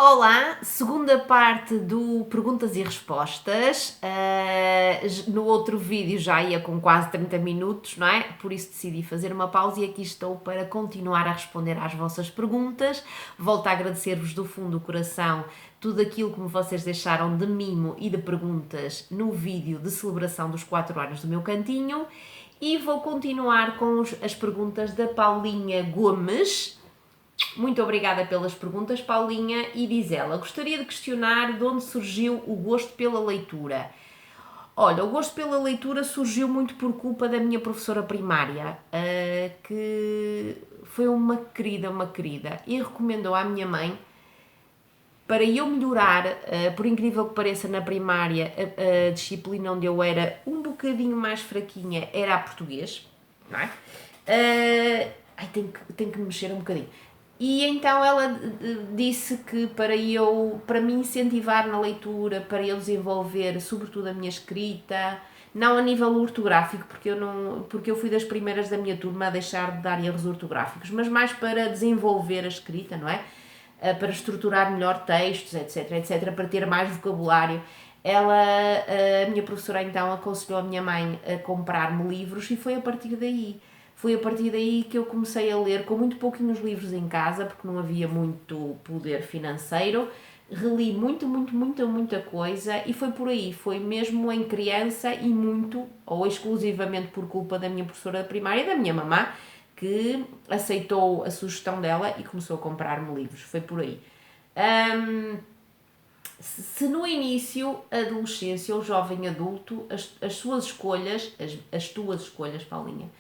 Olá, segunda parte do perguntas e respostas. No outro vídeo já ia com quase 30 minutos, não é? Por isso decidi fazer uma pausa e aqui estou para continuar a responder às vossas perguntas. Volto a agradecer-vos do fundo do coração tudo aquilo que vocês deixaram de mimo e de perguntas no vídeo de celebração dos 4 anos do meu cantinho. E vou continuar com as perguntas da Paulinha Gomes. Muito obrigada pelas perguntas, Paulinha. E diz ela: gostaria de questionar de onde surgiu o gosto pela leitura. Olha, o gosto pela leitura surgiu muito por culpa da minha professora primária, que foi uma querida, e recomendou à minha mãe para eu melhorar, por incrível que pareça, na primária, a disciplina onde eu era um bocadinho mais fraquinha era a português, não é? Tenho que me mexer um bocadinho. E então ela disse que para me incentivar na leitura, para eu desenvolver sobretudo a minha escrita, não a nível ortográfico, porque eu fui das primeiras da minha turma a deixar de dar erros ortográficos, mas mais para desenvolver a escrita, não é? Para estruturar melhor textos, etc, para ter mais vocabulário. A minha professora então aconselhou a minha mãe a comprar-me livros e foi a partir daí. Foi a partir daí que eu comecei a ler com muito pouquinhos livros em casa, porque não havia muito poder financeiro. Reli muita coisa e foi por aí. Foi mesmo em criança e muito, ou exclusivamente por culpa da minha professora primária e da minha mamã, que aceitou a sugestão dela e começou a comprar-me livros. Foi por aí. Se no início, adolescência ou jovem adulto, as suas escolhas, as tuas escolhas, Paulinha,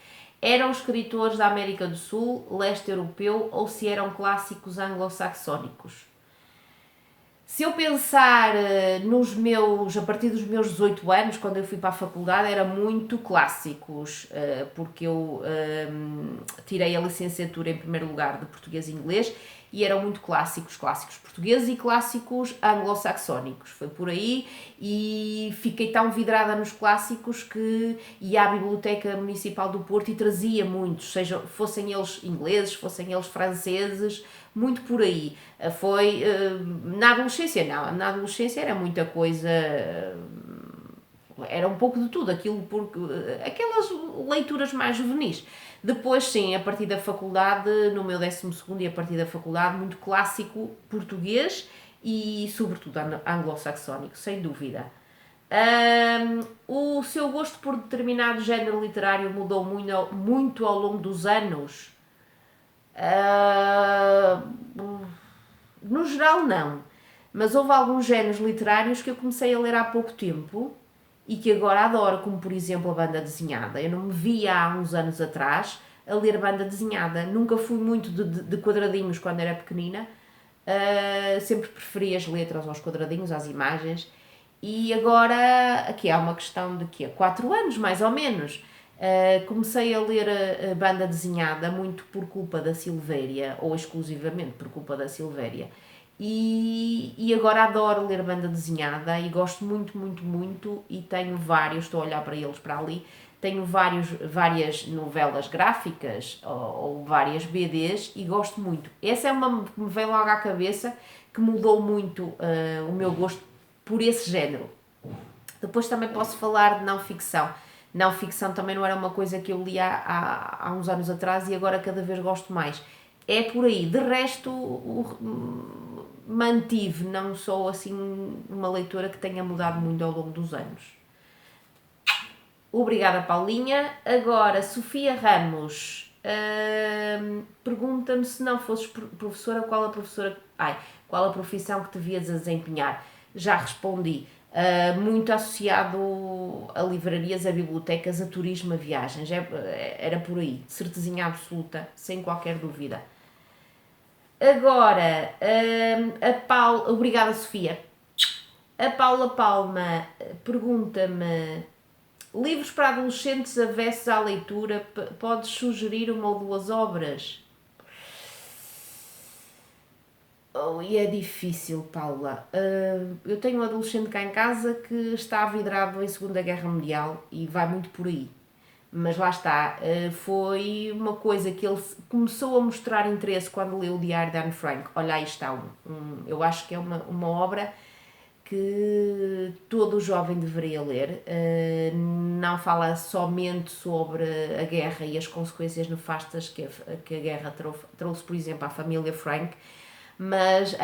eram escritores da América do Sul, leste europeu ou se eram clássicos anglo-saxónicos. Se eu pensar a partir dos meus 18 anos, quando eu fui para a faculdade, era muito clássicos, porque eu tirei a licenciatura em primeiro lugar de português e inglês e eram muito clássicos portugueses e clássicos anglo-saxónicos. Foi por aí e fiquei tão vidrada nos clássicos que ia à Biblioteca Municipal do Porto e trazia muitos, fossem eles ingleses, fossem eles franceses, muito por aí. Foi na adolescência, não, na adolescência era muita coisa, era um pouco de tudo, aquelas leituras mais juvenis. Depois, sim, a partir da faculdade, no meu 12º e a partir da faculdade, muito clássico português e, sobretudo, anglo-saxónico, sem dúvida. O seu gosto por determinado género literário mudou muito ao longo dos anos? No geral, não. Mas houve alguns géneros literários que eu comecei a ler há pouco tempo e que agora adoro, como por exemplo a banda desenhada. Eu não me via há uns anos atrás a ler banda desenhada. Nunca fui muito de quadradinhos quando era pequenina. Sempre preferi as letras aos quadradinhos, às imagens. E agora, aqui há uma questão de quê? 4 anos, mais ou menos. Comecei a ler a banda desenhada muito por culpa da Silvéria, ou exclusivamente por culpa da Silvéria. E agora adoro ler banda desenhada e gosto muito e tenho vários, estou a olhar para eles para ali, tenho várias novelas gráficas ou várias BDs e gosto muito. Essa é uma que me vem logo à cabeça, que mudou muito o meu gosto por esse género. Depois também posso falar de não ficção. Não ficção também não era uma coisa que eu lia há uns anos atrás e agora cada vez gosto mais. É por aí. De resto, mantive, não sou assim uma leitora que tenha mudado muito ao longo dos anos. Obrigada, Paulinha. Agora, Sofia Ramos pergunta-me: se não fosses professora, qual a profissão que devias desempenhar? Já respondi. Muito associado a livrarias, a bibliotecas, a turismo, a viagens. Era por aí, certezinha absoluta, sem qualquer dúvida. Agora, obrigada, Sofia. A Paula Palma pergunta-me: livros para adolescentes avessos à leitura, podes sugerir uma ou duas obras? E é difícil, Paula. Eu tenho um adolescente cá em casa que está vidrado em Segunda Guerra Mundial e vai muito por aí. Mas lá está, foi uma coisa que ele começou a mostrar interesse quando leu o Diário de Anne Frank. Olha, aí está eu acho que é uma obra que todo jovem deveria ler. Não fala somente sobre a guerra e as consequências nefastas que a guerra trouxe, por exemplo, à família Frank, mas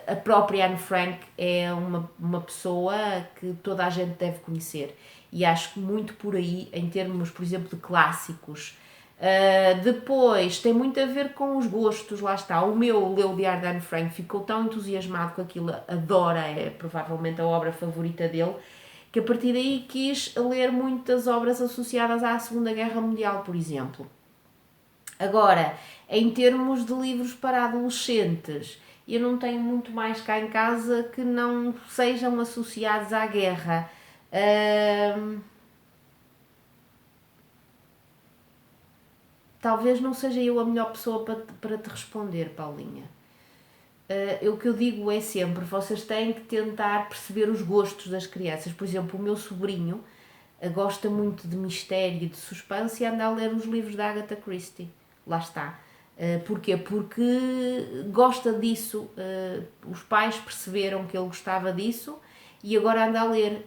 a própria Anne Frank é uma pessoa que toda a gente deve conhecer. E acho que muito por aí, em termos, por exemplo, de clássicos. Depois, tem muito a ver com os gostos, lá está. O meu leu o Diário de Anne Frank, ficou tão entusiasmado com aquilo, adora, é provavelmente a obra favorita dele, que a partir daí quis ler muitas obras associadas à Segunda Guerra Mundial, por exemplo. Agora, em termos de livros para adolescentes, eu não tenho muito mais cá em casa que não sejam associados à guerra. Talvez não seja eu a melhor pessoa para te responder, Paulinha. O que eu digo é sempre, vocês têm que tentar perceber os gostos das crianças. Por exemplo, o meu sobrinho gosta muito de mistério e de suspense e anda a ler os livros da Agatha Christie. Lá está. Porquê? Porque gosta disso. Os pais perceberam que ele gostava disso e agora anda a ler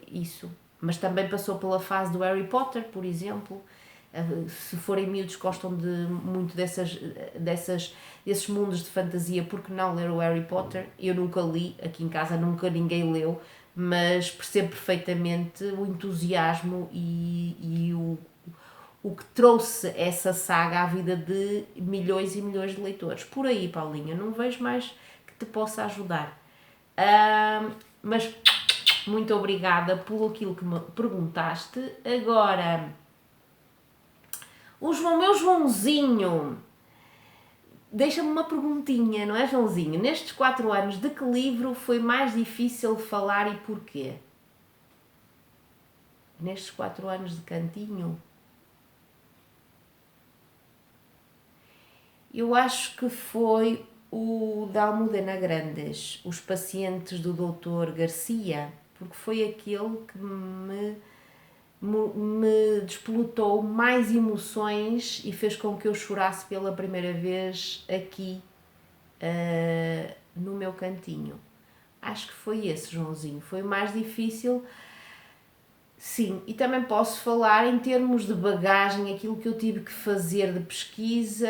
isso. Mas também passou pela fase do Harry Potter, por exemplo. Se forem miúdos que gostam muito desses mundos de fantasia, porque não ler o Harry Potter? Eu nunca li, aqui em casa nunca ninguém leu, mas percebo perfeitamente o entusiasmo e o que trouxe essa saga à vida de milhões e milhões de leitores. Por aí, Paulinha, não vejo mais que te possa ajudar. Mas muito obrigada por aquilo que me perguntaste. Agora, meu Joãozinho, deixa-me uma perguntinha, não é, Joãozinho? Nestes 4 anos, de que livro foi mais difícil falar e porquê? Nestes 4 anos de cantinho? Eu acho que foi o da Almudena Grandes, Os Pacientes do Dr. Garcia, porque foi aquele que me despolutou mais emoções e fez com que eu chorasse pela primeira vez aqui no meu cantinho. Acho que foi esse, Joãozinho. Foi o mais difícil. Sim, e também posso falar em termos de bagagem, aquilo que eu tive que fazer de pesquisa,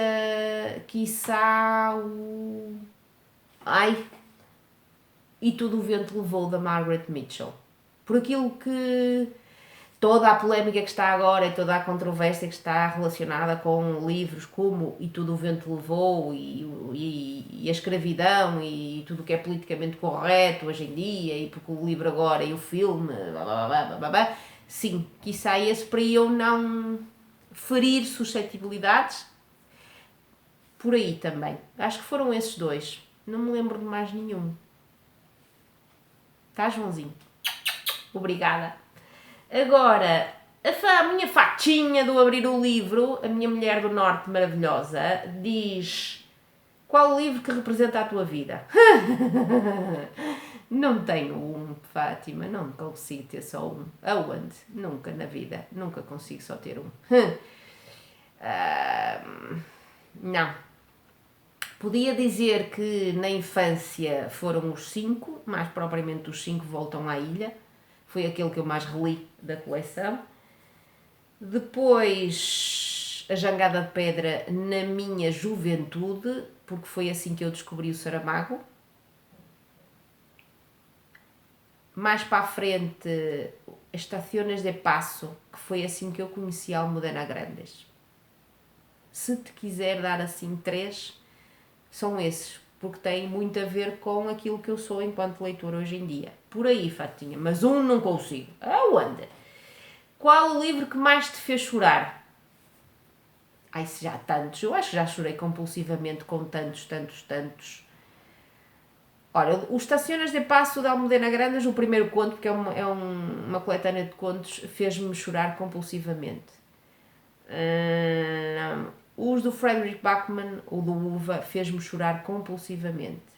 quiçá o... Ai, E Tudo o Vento Levou, da Margaret Mitchell. Por aquilo que toda a polémica que está agora e toda a controvérsia que está relacionada com livros como E Tudo o Vento Levou e a escravidão e tudo o que é politicamente correto hoje em dia e porque o livro agora e o filme, blá, blá, blá, blá, blá, blá. Sim, quiçá esse para eu não ferir suscetibilidades, por aí também. Acho que foram esses dois. Não me lembro de mais nenhum. Tá, Joãozinho? Obrigada. Agora, a minha fatinha do abrir o livro, a minha mulher do norte maravilhosa, diz: qual o livro que representa a tua vida? Não tenho um, Fátima, não consigo ter só um. Aonde? Nunca na vida, nunca consigo só ter um. Não. Podia dizer que na infância foram os 5, mais propriamente os 5 voltam à ilha. Foi aquele que eu mais reli da coleção. Depois, A Jangada de Pedra na minha juventude, porque foi assim que eu descobri o Saramago. Mais para a frente, Estaciones de Passo, que foi assim que eu conheci a Almudena Grandes. Se te quiser dar assim 3, são esses, porque têm muito a ver com aquilo que eu sou enquanto leitora hoje em dia. Por aí, Fatinha, mas um não consigo. Aonde? Qual o livro que mais te fez chorar? Ai, se já tantos. Eu acho que já chorei compulsivamente com tantos. Ora, o Estacionas de Passo da Almudena Grandes, o primeiro conto, porque uma coletânea de contos, fez-me chorar compulsivamente. Os do Frederick Backman, o do Uva, fez-me chorar compulsivamente.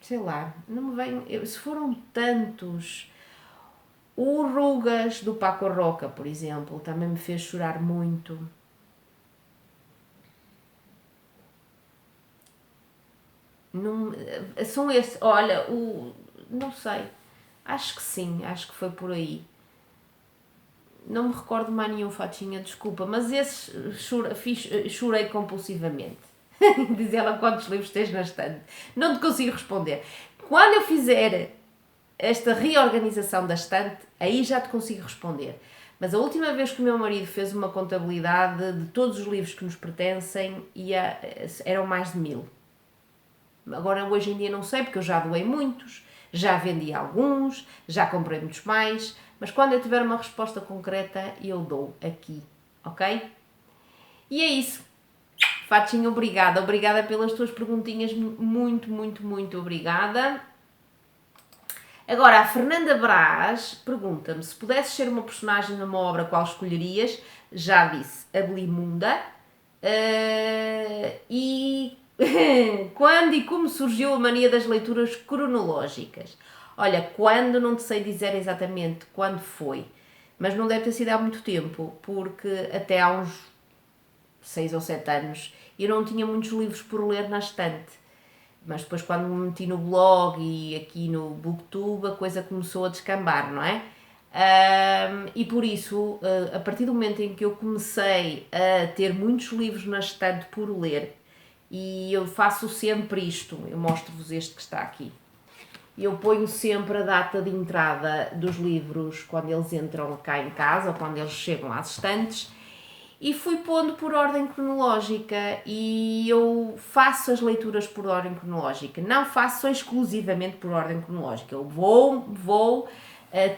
Sei lá, não me vem. Se foram tantos. O Rugas, do Paco Roca, por exemplo, também me fez chorar muito. Não, são esses, olha, não sei, acho que sim, acho que foi por aí. Não me recordo mais nenhum, Fatinha, desculpa, mas esses chorei compulsivamente. Diz ela quantos livros tens na estante. Não te consigo responder. Quando eu fizer esta reorganização da estante, aí já te consigo responder. Mas a última vez que o meu marido fez uma contabilidade de todos os livros que nos pertencem, eram mais de 1000. Agora, hoje em dia, não sei, porque eu já doei muitos, já vendi alguns, já comprei muitos mais, mas quando eu tiver uma resposta concreta, eu dou aqui, ok? E é isso. Fatinho, obrigada. Obrigada pelas tuas perguntinhas. Muito, muito, muito obrigada. Agora, a Fernanda Brás pergunta-me: se pudesses ser uma personagem numa obra, qual escolherias? Já disse, a Belimunda. E quando e como surgiu a mania das leituras cronológicas? Olha, quando não te sei dizer exatamente quando foi, mas não deve ter sido há muito tempo, porque até há uns 6 ou 7 anos eu não tinha muitos livros por ler na estante. Mas depois, quando me meti no blog e aqui no Booktube, a coisa começou a descambar, não é? E por isso, a partir do momento em que eu comecei a ter muitos livros na estante por ler, e eu faço sempre isto, eu mostro-vos este que está aqui. Eu ponho sempre a data de entrada dos livros quando eles entram cá em casa ou quando eles chegam às estantes, e fui pondo por ordem cronológica, e eu faço as leituras por ordem cronológica, não faço exclusivamente por ordem cronológica, eu vou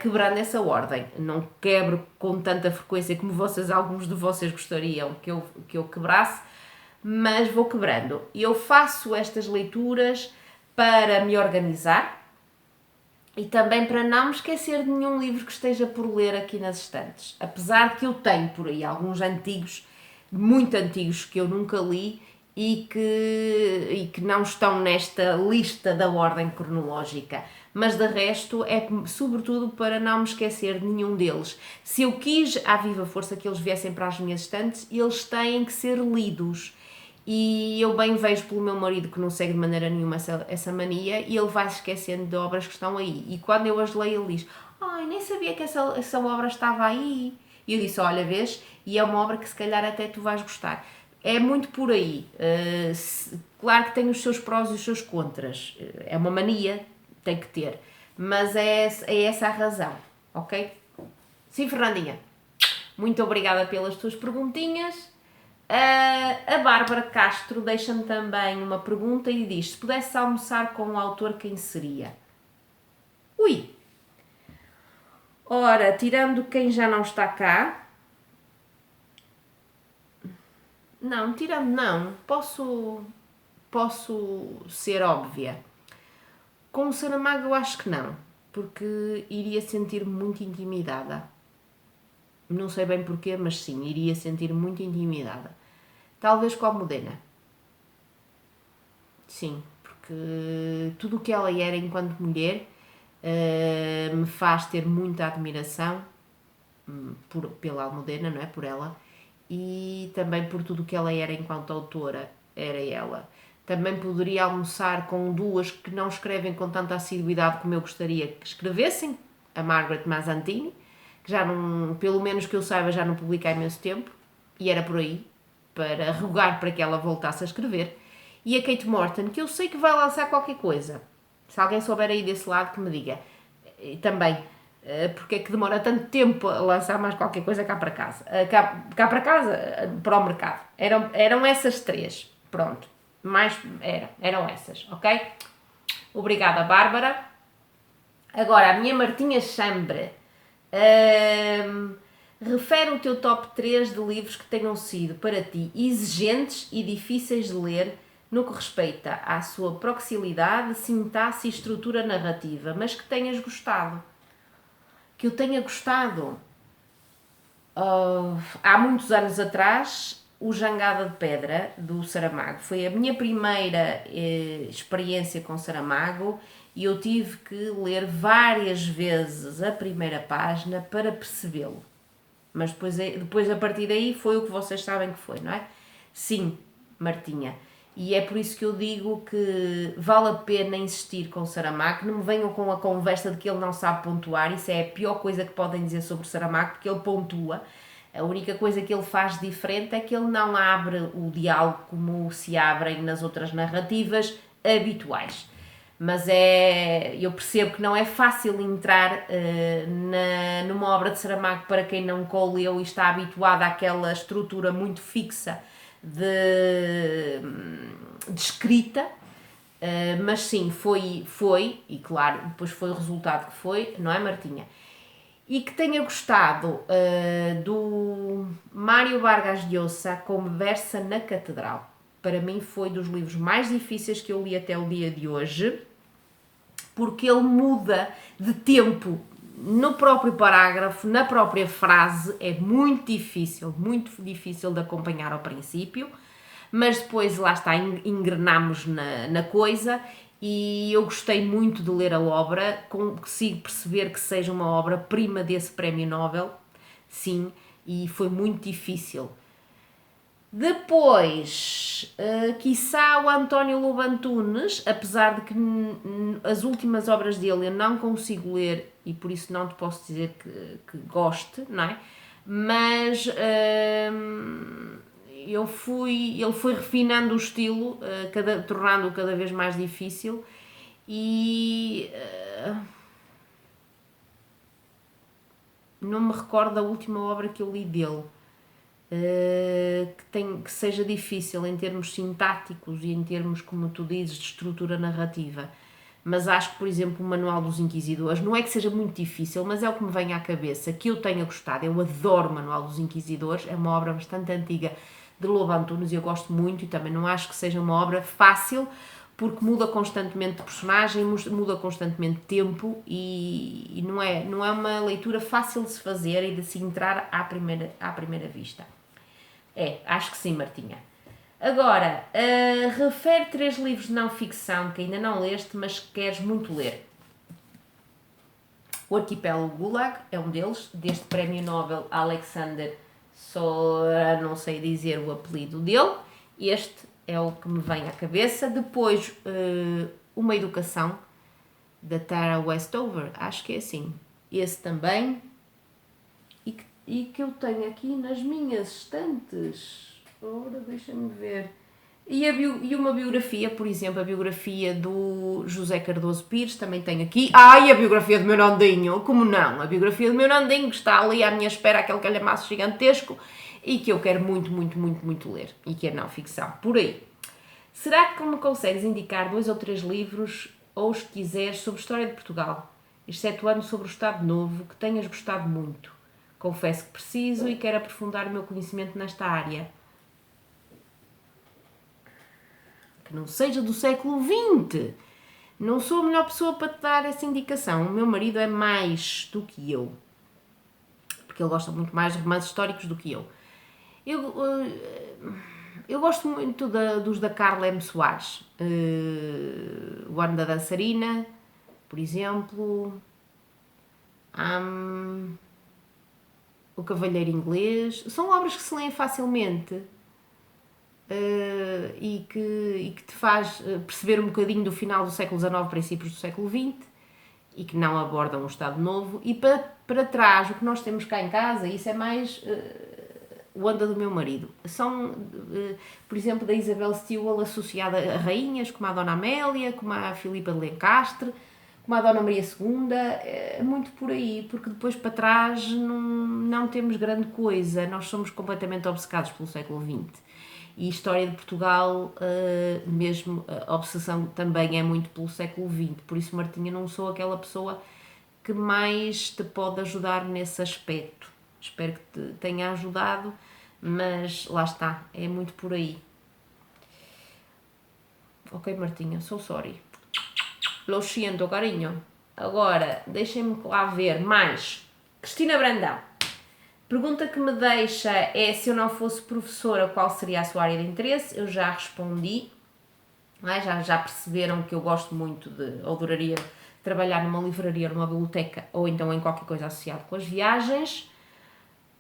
quebrando essa ordem, não quebro com tanta frequência como alguns de vocês gostariam que eu quebrasse, mas vou quebrando. Eu faço estas leituras para me organizar e também para não me esquecer de nenhum livro que esteja por ler aqui nas estantes. Apesar que eu tenho por aí alguns antigos, muito antigos, que eu nunca li e que não estão nesta lista da ordem cronológica. Mas de resto é sobretudo para não me esquecer de nenhum deles. Se eu quis à viva força que eles viessem para as minhas estantes, eles têm que ser lidos. E eu bem vejo pelo meu marido que não segue de maneira nenhuma essa mania, e ele vai se esquecendo de obras que estão aí. E quando eu as leio, ele diz: ai, nem sabia que essa obra estava aí. E eu disse: olha, vês? E é uma obra que se calhar até tu vais gostar. É muito por aí. Claro que tem os seus prós e os seus contras. É uma mania, tem que ter. Mas é essa a razão, ok? Sim, Fernandinha. Muito obrigada pelas tuas perguntinhas. A Bárbara Castro deixa-me também uma pergunta e diz: se pudesse almoçar com um autor, quem seria? Ui! Ora, tirando quem já não está cá... Não, tirando não. Posso ser óbvia. Com o Saramago eu acho que não, porque iria sentir-me muito intimidada. Não sei bem porquê, mas sim, iria sentir muito intimidada. Talvez com a Almudena. Sim, porque tudo o que ela era enquanto mulher me faz ter muita admiração pela Almudena, não é? Por ela. E também por tudo o que ela era enquanto autora, era ela. Também poderia almoçar com duas que não escrevem com tanta assiduidade como eu gostaria que escrevessem. A Margaret Mazzantini, que já não, pelo menos que eu saiba, já não publica há imenso tempo. E era por aí, para rogar para que ela voltasse a escrever. E a Kate Morton, que eu sei que vai lançar qualquer coisa. Se alguém souber aí desse lado, que me diga. E também, porque é que demora tanto tempo a lançar mais qualquer coisa cá para casa. Cá para casa, para o mercado. Eram essas três. Pronto. Eram essas, ok? Obrigada, Bárbara. Agora, a minha Martinha Chambre. Refere o teu top 3 de livros que tenham sido para ti exigentes e difíceis de ler no que respeita à sua proximidade, sintaxe e estrutura narrativa, mas que tenhas gostado. Que eu tenha gostado. Há muitos anos atrás, o Jangada de Pedra, do Saramago. Foi a minha primeira experiência com Saramago e eu tive que ler várias vezes a primeira página para percebê-lo. Mas depois a partir daí foi o que vocês sabem que foi, não é? Sim, Martinha. E é por isso que eu digo que vale a pena insistir com o Saramago. Não me venham com a conversa de que ele não sabe pontuar. Isso é a pior coisa que podem dizer sobre o Saramago, porque ele pontua. A única coisa que ele faz diferente é que ele não abre o diálogo como se abrem nas outras narrativas habituais. Mas eu percebo que não é fácil entrar numa obra de Saramago para quem não o leu e está habituado àquela estrutura muito fixa de escrita, mas sim, foi, e claro, depois foi o resultado que foi, não é, Martinha? E que tenha gostado do Mário Vargas Llosa, Conversa na Catedral. Para mim foi dos livros mais difíceis que eu li até o dia de hoje, porque ele muda de tempo no próprio parágrafo, na própria frase, é muito difícil de acompanhar ao princípio, mas depois lá está, engrenamos na coisa e eu gostei muito de ler a obra, consigo perceber que seja uma obra-prima desse prémio Nobel, sim, e foi muito difícil. Depois, quiçá o António Lobantunes, apesar de que as últimas obras dele eu não consigo ler e por isso não te posso dizer que goste, não é? Mas ele foi refinando o estilo, tornando-o cada vez mais difícil e não me recordo da última obra que eu li dele. Que seja difícil em termos sintáticos e em termos, como tu dizes, de estrutura narrativa. Mas acho que, por exemplo, o Manual dos Inquisidores não é que seja muito difícil, mas é o que me vem à cabeça, que eu tenha gostado. Eu adoro o Manual dos Inquisidores, é uma obra bastante antiga de Lobo Antunes e eu gosto muito, e também não acho que seja uma obra fácil, porque muda constantemente de personagem, muda constantemente de tempo e não é uma leitura fácil de se fazer e de se entrar à primeira vista. Acho que sim, Martinha. Agora, refere 3 livros de não ficção que ainda não leste, mas que queres muito ler. O Arquipélago Gulag é um deles, deste prémio Nobel Alexander, só não sei dizer o apelido dele. Este é o que me vem à cabeça. Depois, Uma Educação, da Tara Westover, acho que é assim. Esse também. E que eu tenho aqui nas minhas estantes. Ora, deixa-me ver. E uma biografia, por exemplo, a biografia do José Cardoso Pires, também tenho aqui. E a biografia do meu Nandinho, como não? A biografia do meu Nandinho, que está ali à minha espera, aquele calhamaço gigantesco, e que eu quero muito, muito, muito, muito ler, e que é não ficção. Por aí. Será que me consegues indicar 2 ou 3 livros, ou os que quiseres, sobre a história de Portugal, excetuando sobre o Estado Novo, que tenhas gostado muito? Confesso que preciso e quero aprofundar o meu conhecimento nesta área. Que não seja do século XX. Não sou a melhor pessoa para te dar essa indicação. O meu marido é mais do que eu. Porque ele gosta muito mais de romances históricos do que eu. Eu gosto muito dos da Carla M. Soares. O Ano da Dançarina, por exemplo. O Cavalheiro Inglês. São obras que se leem facilmente e que te faz perceber um bocadinho do final do século XIX, princípios do século XX, e que não abordam o Estado Novo. E para trás, o que nós temos cá em casa, isso é mais o Anda do meu marido. São, por exemplo, da Isabel Stewell associada a rainhas, como a Dona Amélia, como a Filipa de Lencastre, como a Dona Maria II, é muito por aí, porque depois para trás não temos grande coisa, nós somos completamente obcecados pelo século XX. E a história de Portugal, mesmo a obsessão também é muito pelo século XX, por isso, Martinha, não sou aquela pessoa que mais te pode ajudar nesse aspecto. Espero que te tenha ajudado, mas lá está, é muito por aí. Ok, Martinha, so sorry. Lo siento, carinho. Agora, deixem-me lá ver mais. Cristina Brandão. Pergunta que me deixa é: se eu não fosse professora, qual seria a sua área de interesse? Eu já respondi, não é? Já perceberam que eu gosto muito ou adoraria trabalhar numa livraria, numa biblioteca, ou então em qualquer coisa associada com as viagens.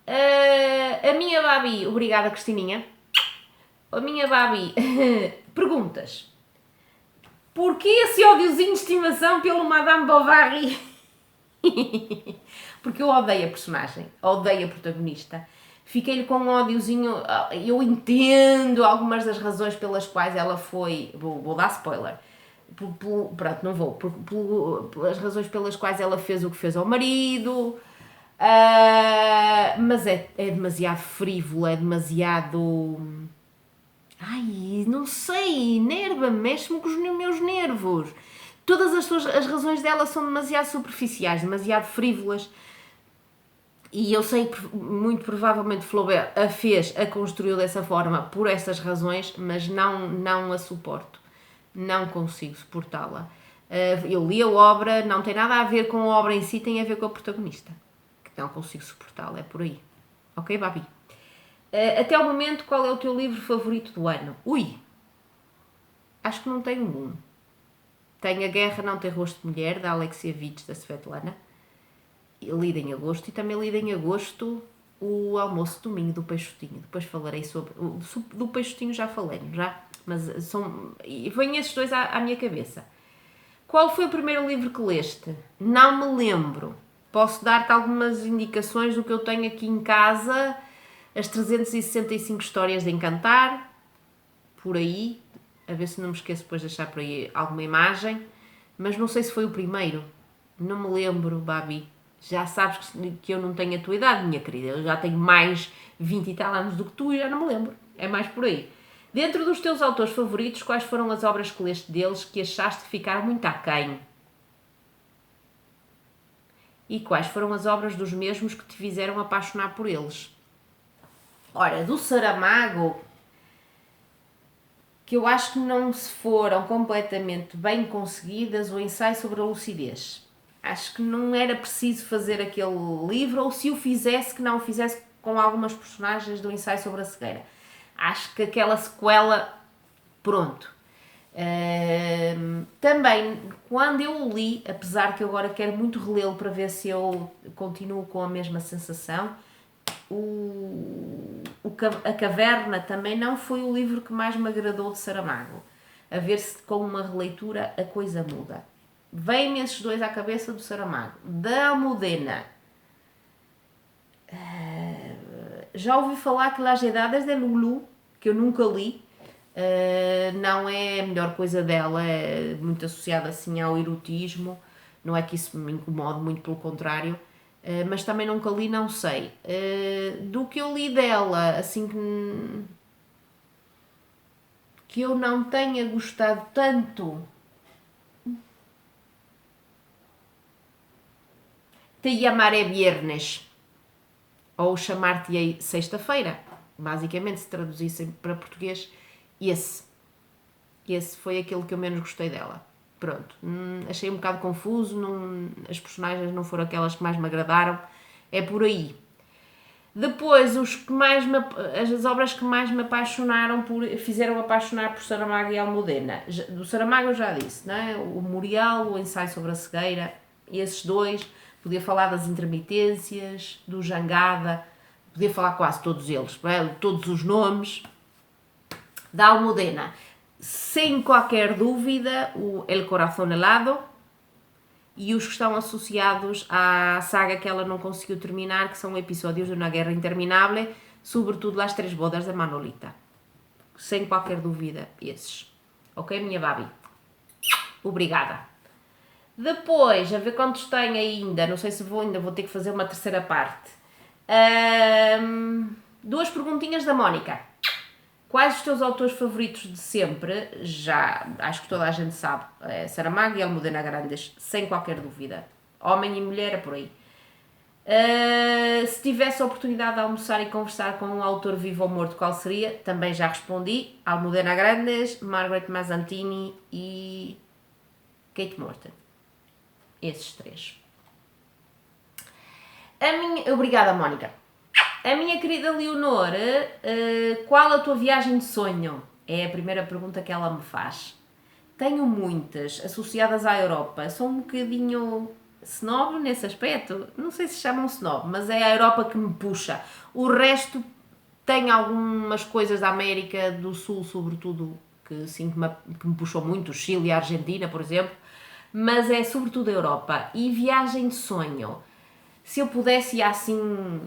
A minha Babi, obrigada Cristininha. A minha Babi, perguntas. Porquê esse ódiozinho de estimação pelo Madame Bovary? Porque eu odeio a personagem, odeio a protagonista. Fiquei-lhe com um ódiozinho. Eu entendo algumas das razões pelas quais ela foi. Vou dar spoiler. Pronto, não vou. Pelas razões pelas quais ela fez o que fez ao marido. Mas é demasiado frívolo, é demasiado. Ai, não sei, enerva-me, mexe-me com os meus nervos. Todas as razões dela são demasiado superficiais, demasiado frívolas. E eu sei que muito provavelmente Flaubert a construiu dessa forma por essas razões, mas não a suporto. Não consigo suportá-la. Eu li a obra, não tem nada a ver com a obra em si, tem a ver com a protagonista. Que não consigo suportá-la, é por aí. Ok, Babi? Até o momento, qual é o teu livro favorito do ano? Ui! Acho que não tenho um. Tenho A Guerra Não Tem Rosto de Mulher, da Alexievich, da Svetlana. Lido em agosto. E também lido em agosto o Almoço de Domingo, do Peixotinho. Depois falarei sobre... Do Peixotinho já falei, já? Mas vêm esses dois à minha cabeça. Qual foi o primeiro livro que leste? Não me lembro. Posso dar-te algumas indicações do que eu tenho aqui em casa. As 365 histórias de Encantar, por aí, a ver se não me esqueço depois de deixar por aí alguma imagem, mas não sei se foi o primeiro, não me lembro, Babi. Já sabes que eu não tenho a tua idade, minha querida, eu já tenho mais 20 e tal anos do que tu e já não me lembro, é mais por aí. Dentro dos teus autores favoritos, quais foram as obras que leste deles que achaste que ficaram muito aquém? E quais foram as obras dos mesmos que te fizeram apaixonar por eles? Ora, do Saramago, que eu acho que não se foram completamente bem conseguidas, o Ensaio sobre a Lucidez. Acho que não era preciso fazer aquele livro, ou se o fizesse, que não o fizesse com algumas personagens do Ensaio sobre a Cegueira. Acho que aquela sequela, pronto. Também, quando eu o li, apesar que eu agora quero muito relê-lo para ver se eu continuo com a mesma sensação, A Caverna também não foi o livro que mais me agradou de Saramago. A ver se com uma releitura a coisa muda. Vêm-me esses dois à cabeça do Saramago. Da Almudena. Já ouvi falar que Las Edades de Lulu, que eu nunca li, não é a melhor coisa dela, é muito associada assim ao erotismo. Não é que isso me incomode, muito pelo contrário. Mas também nunca li, não sei. Do que eu li dela, assim que eu não tenha gostado tanto, Te llamaré viernes, ou Chamar-te-ei sexta-feira. Basicamente, se traduzissem para português, esse foi aquele que eu menos gostei dela. Pronto, achei um bocado confuso, as personagens não foram aquelas que mais me agradaram, é por aí. Depois, as obras que mais me apaixonaram, fizeram apaixonar por Saramago e Almudena. Do Saramago eu já disse, não é? O Memorial, o Ensaio sobre a Cegueira, esses dois. Podia falar das Intermitências, do Jangada, podia falar quase todos eles, não é? Todos os nomes. Da Almudena, sem qualquer dúvida, o El Corazón Helado e os que estão associados à saga que ela não conseguiu terminar, que são episódios de Uma Guerra Interminável, sobretudo As Três Bodas de Manolita. Sem qualquer dúvida, esses. Ok, minha Babi? Obrigada. Depois, a ver quantos tenho ainda, não sei se ainda vou ter que fazer uma terceira parte. Duas perguntinhas da Mónica. Quais os teus autores favoritos de sempre? Já acho que toda a gente sabe. Saramago e Almudena Grandes, sem qualquer dúvida. Homem e mulher, é por aí. Se tivesse a oportunidade de almoçar e conversar com um autor vivo ou morto, qual seria? Também já respondi. Almudena Grandes, Margaret Mazzantini e Kate Morton. Esses três. Obrigada, Mónica. A minha querida Leonor, qual a tua viagem de sonho? É a primeira pergunta que ela me faz. Tenho muitas associadas à Europa. Sou um bocadinho snob nesse aspecto. Não sei se chamam snob, mas é a Europa que me puxa. O resto tem algumas coisas da América do Sul, sobretudo, que sim que me puxou muito. O Chile e a Argentina, por exemplo. Mas é sobretudo a Europa. E viagem de sonho. Se eu pudesse ir assim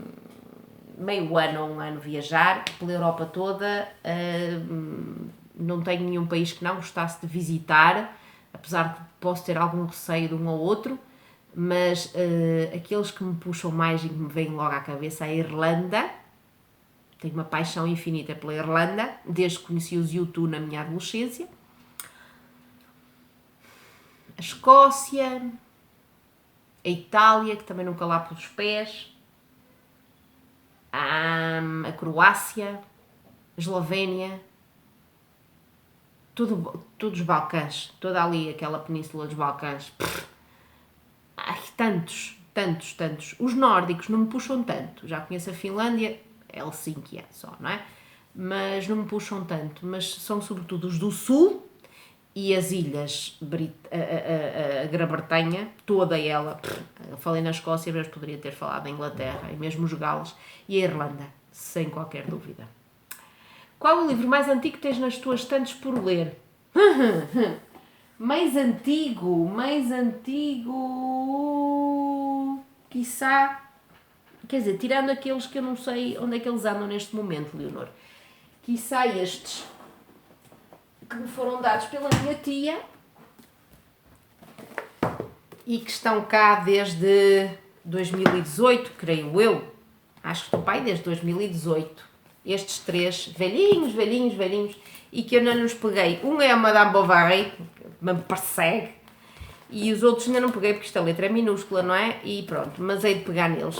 meio ano ou um ano viajar pela Europa toda, não tenho nenhum país que não gostasse de visitar, apesar de posso ter algum receio de um ou outro, mas aqueles que me puxam mais e que me vêm logo à cabeça é a Irlanda. Tenho uma paixão infinita pela Irlanda, desde que conheci os U2 na minha adolescência. A Escócia, a Itália, que também nunca lá pus os pés, a Croácia, a Eslovénia, todos os Balcãs, toda ali aquela península dos Balcãs. Ai, tantos. Os nórdicos não me puxam tanto. Já conheço a Finlândia, Helsínquia só, não é? Mas não me puxam tanto. Mas são sobretudo os do sul e as ilhas, a Grã-Bretanha, toda ela. Eu falei na Escócia, mas poderia ter falado da Inglaterra, e mesmo os Gales, e a Irlanda, sem qualquer dúvida. Qual o livro mais antigo que tens nas tuas estantes por ler? Mais antigo, quiçá, quer dizer, tirando aqueles que eu não sei onde é que eles andam neste momento, Leonor, quiçá estes que me foram dados pela minha tia e que estão cá desde 2018, creio eu. Acho que estou pai desde 2018. Estes três, velhinhos, e que eu não nos peguei. Um é a Madame Bovary, que me persegue, e os outros ainda não peguei porque esta letra é minúscula, não é? E pronto, mas hei de pegar neles.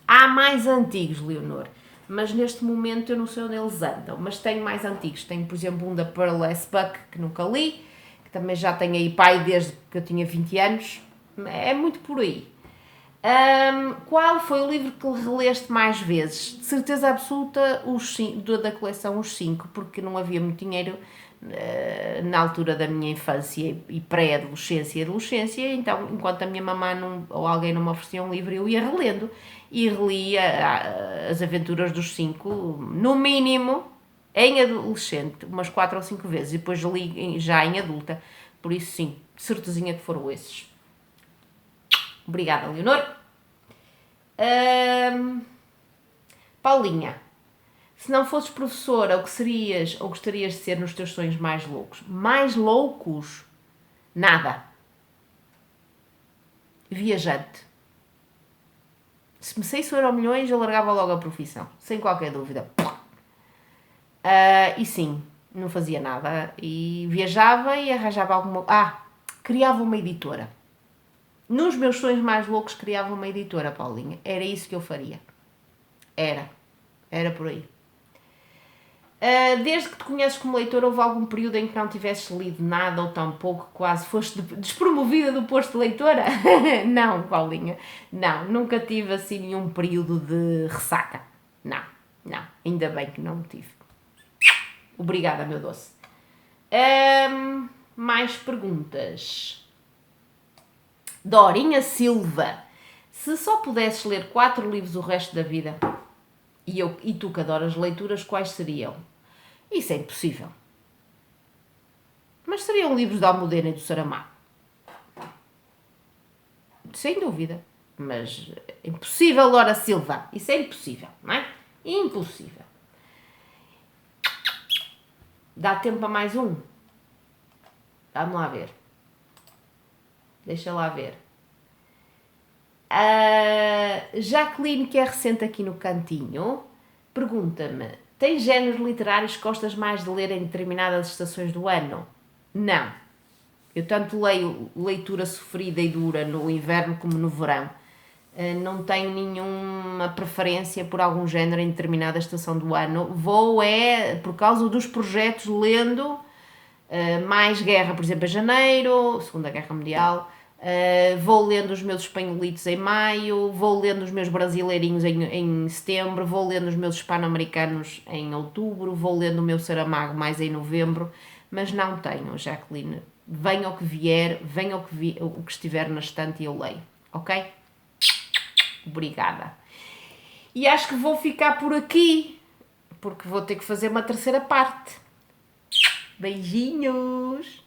Há mais antigos, Leonor, mas neste momento eu não sei onde eles andam, mas tenho mais antigos. Tenho, por exemplo, um da Pearl S. Buck, que nunca li, que também já tenho aí pai desde que eu tinha 20 anos. É muito por aí. Qual foi o livro que releste mais vezes? De certeza absoluta da coleção os 5, porque não havia muito dinheiro na altura da minha infância e pré-adolescência e adolescência, então enquanto a minha mamãe ou alguém não me oferecia um livro, eu ia relendo e relia as aventuras dos 5, no mínimo em adolescente, umas 4 ou 5 vezes, e depois li já em adulta, por isso sim, certezinha que foram esses. Obrigada, Leonor. Paulinha, se não fosses professora, o que serias ou gostarias de ser nos teus sonhos mais loucos? Mais loucos? Nada. Viajante. Se me saísse o Euromilhões, eu largava logo a profissão, sem qualquer dúvida. E sim, não fazia nada. E viajava e arranjava alguma... criava uma editora. Nos meus sonhos mais loucos criava uma editora, Paulinha. Era isso que eu faria. Era por aí. Desde que te conheces como leitora, houve algum período em que não tivesses lido nada ou tão pouco, quase foste despromovida do posto de leitora? Não, Paulinha. Não, nunca tive assim nenhum período de ressaca. Não. Ainda bem que não tive. Obrigada, meu doce. Mais perguntas. Dorinha Silva, se só pudesses ler 4 livros o resto da vida, e tu que adoras leituras, quais seriam? Isso é impossível. Mas seriam livros da Almudena e do Saramago. Sem dúvida. Mas impossível, Dora Silva. Isso é impossível, não é? Impossível. Dá tempo para mais um? Vamos lá ver. Deixa lá ver. Jacqueline, que é recente aqui no cantinho, pergunta-me: tens géneros literários que gostas mais de ler em determinadas estações do ano? Não. Eu tanto leio leitura sofrida e dura no inverno como no verão. Não tenho nenhuma preferência por algum género em determinada estação do ano. Vou por causa dos projetos, lendo mais guerra, por exemplo, em janeiro, Segunda Guerra Mundial, Vou lendo os meus espanholitos em maio, vou lendo os meus brasileirinhos em setembro, vou lendo os meus hispano-americanos em outubro, vou lendo o meu Saramago mais em novembro, mas não tenho, Jacqueline. Venha o que vier, venha o que estiver na estante e eu leio, ok? Obrigada. E acho que vou ficar por aqui, porque vou ter que fazer uma terceira parte. Beijinhos!